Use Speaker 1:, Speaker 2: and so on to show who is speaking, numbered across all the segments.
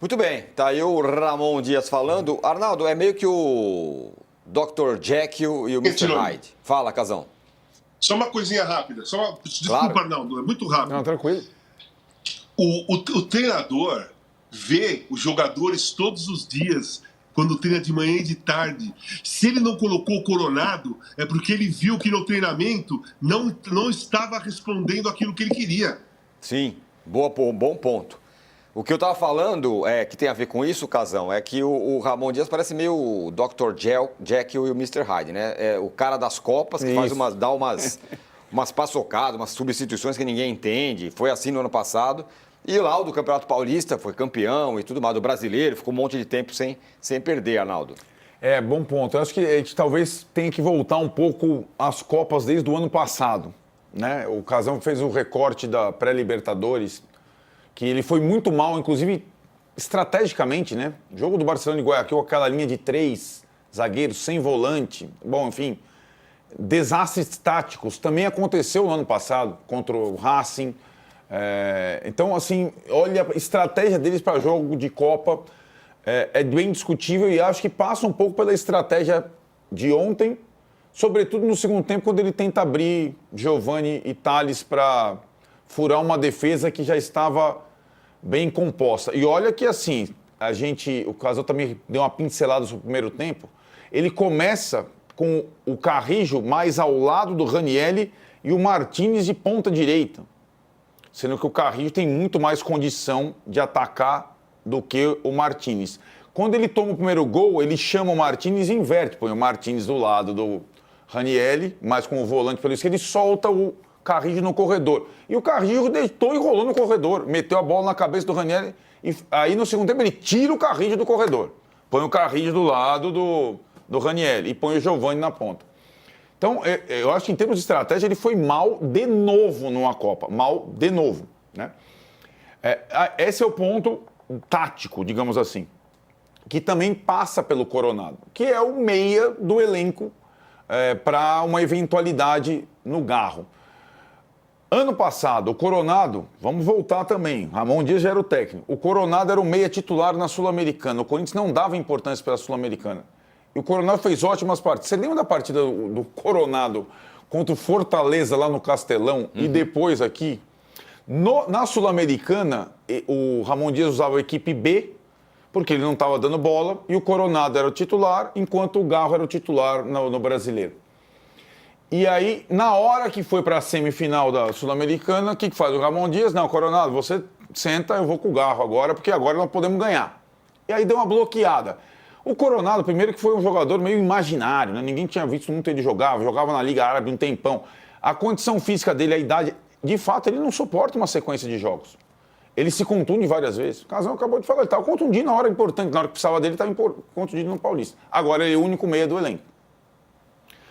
Speaker 1: Muito bem, tá aí o Ramon Dias falando. Arnaldo, é meio que o Dr. Jekyll e o Mr. Hyde. Fala, Casão.
Speaker 2: Só uma coisinha rápida. Desculpa,
Speaker 1: Claro.
Speaker 2: Arnaldo, é muito rápido.
Speaker 3: Não, tranquilo.
Speaker 2: O treinador vê os jogadores todos os dias, quando treina de manhã e de tarde. Se ele não colocou o Coronado, é porque ele viu que no treinamento não estava respondendo aquilo que ele queria.
Speaker 1: Sim, bom ponto. O que eu estava falando, que tem a ver com isso, Casão, é que o Ramon Dias parece meio o Dr. Jekyll e o Mr. Hyde, né? É o cara das Copas que dá umas paçocadas, umas substituições que ninguém entende. Foi assim no ano passado. E lá o do Campeonato Paulista foi campeão e tudo mais. Do brasileiro, ficou um monte de tempo sem perder, Arnaldo.
Speaker 3: Bom ponto. Eu acho que a gente talvez tenha que voltar um pouco às Copas desde o ano passado, né? O Casão fez o recorte da pré-Libertadores, que ele foi muito mal, inclusive estrategicamente, né? O jogo do Barcelona e Guayaquil, aquela linha de 3 zagueiros sem volante. Bom, enfim, desastres táticos também aconteceu no ano passado contra o Racing. Então, assim, olha, a estratégia deles para jogo de Copa é bem discutível e acho que passa um pouco pela estratégia de ontem, sobretudo no segundo tempo, quando ele tenta abrir Giovani e Tales para furar uma defesa que já estava bem composta. E olha que, assim, o Casal também deu uma pincelada sobre o primeiro tempo, ele começa com o Carrillo mais ao lado do Ranieri e o Martínez de ponta direita. Sendo que o Carrillo tem muito mais condição de atacar do que o Martínez. Quando ele toma o primeiro gol, ele chama o Martínez e inverte. Põe o Martínez do lado do Ranieri, mais com o volante pelo esquerdo, e solta o Carrillo no corredor. E o Carrillo deitou e rolou no corredor. Meteu a bola na cabeça do Ranieri. E aí, no segundo tempo, ele tira o Carrillo do corredor. Põe o Carrillo do lado do Ranieri e põe o Giovani na ponta. Então, eu acho que em termos de estratégia, ele foi mal de novo numa Copa. Mal de novo, né? Esse é o ponto tático, digamos assim, que também passa pelo Coronado, que é o meia do elenco para uma eventualidade no Garro. Ano passado, o Coronado, vamos voltar também, Ramon Dias já era o técnico, o Coronado era o meia titular na Sul-Americana, o Corinthians não dava importância para a Sul-Americana. E o Coronado fez ótimas partidas. Você lembra da partida do Coronado contra o Fortaleza lá no Castelão e depois aqui? Na Sul-Americana, o Ramon Dias usava a equipe B, porque ele não estava dando bola, e o Coronado era o titular, enquanto o Garro era o titular no Brasileiro. E aí, na hora que foi para a semifinal da Sul-Americana, o que faz o Ramon Dias? Não, Coronado, você senta, eu vou com o Garro agora, porque agora nós podemos ganhar. E aí deu uma bloqueada. O Coronado, primeiro que foi um jogador meio imaginário, né? Ninguém tinha visto muito ele jogava na Liga Árabe um tempão. A condição física dele, a idade, de fato, ele não suporta uma sequência de jogos. Ele se contunde várias vezes. O Casão acabou de falar, ele estava contundindo na hora importante, na hora que precisava dele, estava contundido no Paulista. Agora ele é o único meia do elenco.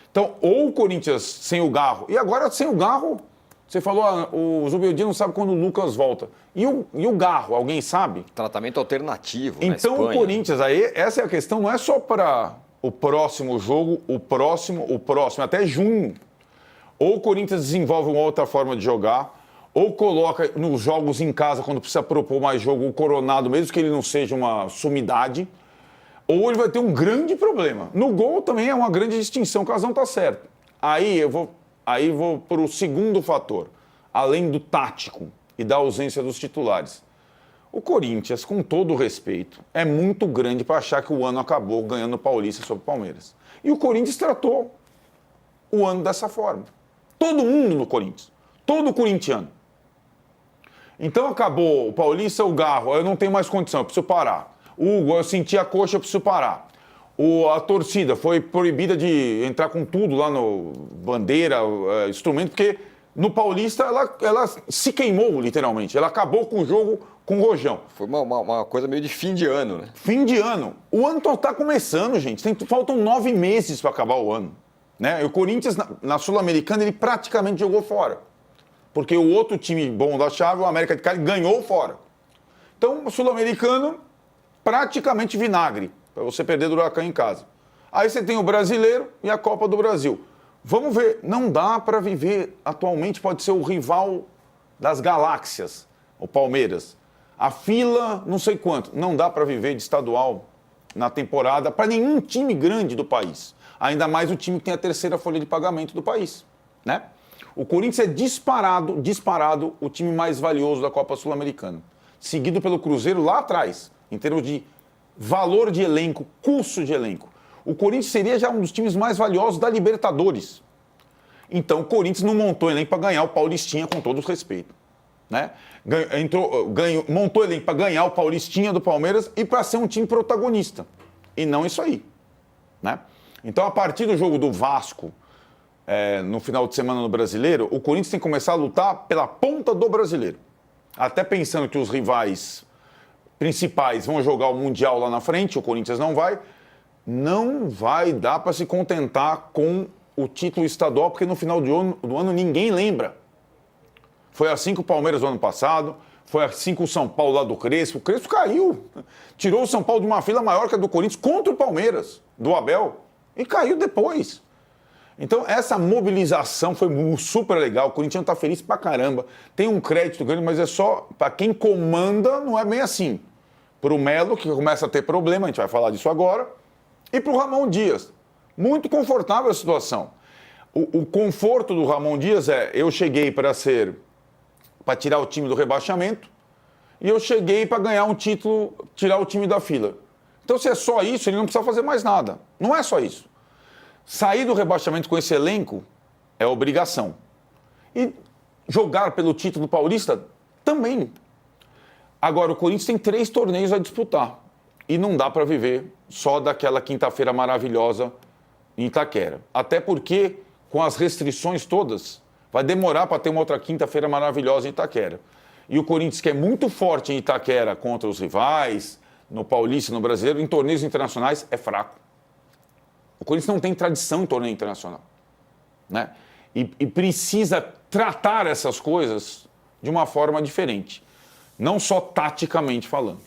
Speaker 3: Então, ou o Corinthians sem o Garro, e agora sem o Garro, você falou, o Zubeldia não sabe quando o Lucas volta. E o Garro, alguém sabe?
Speaker 1: Tratamento alternativo
Speaker 3: então,
Speaker 1: na Espanha.
Speaker 3: O Corinthians, aí, essa é a questão, não é só para o próximo jogo, o próximo, até junho. Ou o Corinthians desenvolve uma outra forma de jogar, ou coloca nos jogos em casa, quando precisa propor mais jogo, o Coronado, mesmo que ele não seja uma sumidade, ou ele vai ter um grande problema. No gol também é uma grande distinção, o Casão está certo. Aí eu vou para o segundo fator, além do tático e da ausência dos titulares. O Corinthians, com todo o respeito, é muito grande para achar que o ano acabou ganhando o Paulista sobre o Palmeiras. E o Corinthians tratou o ano dessa forma. Todo mundo no Corinthians. Todo corintiano. Então acabou o Paulista, o Garro, eu não tenho mais condição, eu preciso parar. Hugo, eu senti a coxa, eu preciso parar. A torcida foi proibida de entrar com tudo lá no bandeira, instrumento, porque no Paulista ela se queimou, literalmente. Ela acabou com o jogo com o Rojão.
Speaker 1: Foi uma coisa meio de fim de ano, né?
Speaker 3: Fim de ano. O ano está começando, gente. Faltam 9 meses para acabar o ano. Né? E o Corinthians, na Sul-Americana, ele praticamente jogou fora. Porque o outro time bom da chave, o América de Cali, ganhou fora. Então, o Sul-Americano, praticamente vinagre, para você perder do Huracan em casa. Aí você tem o Brasileiro e a Copa do Brasil. Vamos ver, não dá para viver atualmente, pode ser o rival das galáxias, o Palmeiras. A fila, não sei quanto. Não dá para viver de estadual na temporada para nenhum time grande do país. Ainda mais o time que tem a terceira folha de pagamento do país, né? O Corinthians é disparado o time mais valioso da Copa Sul-Americana. Seguido pelo Cruzeiro lá atrás, em termos de valor de elenco, custo de elenco. O Corinthians seria já um dos times mais valiosos da Libertadores. Então o Corinthians não montou elenco para ganhar o Paulistinha, com todo o respeito, né? Montou elenco para ganhar o Paulistinha do Palmeiras e para ser um time protagonista. E não isso aí, né? Então, a partir do jogo do Vasco, no final de semana no Brasileiro, o Corinthians tem que começar a lutar pela ponta do Brasileiro. Até pensando que os rivais principais vão jogar o Mundial lá na frente, o Corinthians não vai. Não vai dar para se contentar com o título estadual, porque no final do ano ninguém lembra. Foi assim com o Palmeiras no ano passado, foi assim com o São Paulo lá do Crespo. O Crespo caiu, tirou o São Paulo de uma fila maior que a do Corinthians contra o Palmeiras, do Abel, e caiu depois. Então essa mobilização foi super legal, o Corinthians está feliz pra caramba, tem um crédito grande, mas é só para quem comanda, não é bem assim. Para o Melo, que começa a ter problema, a gente vai falar disso agora, e para o Ramon Dias. Muito confortável a situação. O conforto do Ramon Dias eu cheguei para tirar o time do rebaixamento, e eu cheguei para ganhar um título, tirar o time da fila. Então, se é só isso, ele não precisa fazer mais nada. Não é só isso. Sair do rebaixamento com esse elenco é obrigação. E jogar pelo título paulista também. Agora, o Corinthians tem 3 torneios a disputar. E não dá para viver só daquela quinta-feira maravilhosa em Itaquera. Até porque, com as restrições todas, vai demorar para ter uma outra quinta-feira maravilhosa em Itaquera. E o Corinthians, que é muito forte em Itaquera contra os rivais, no Paulista e no Brasileiro, em torneios internacionais, é fraco. O Corinthians não tem tradição em torneio internacional, né? E precisa tratar essas coisas de uma forma diferente. Não só taticamente falando.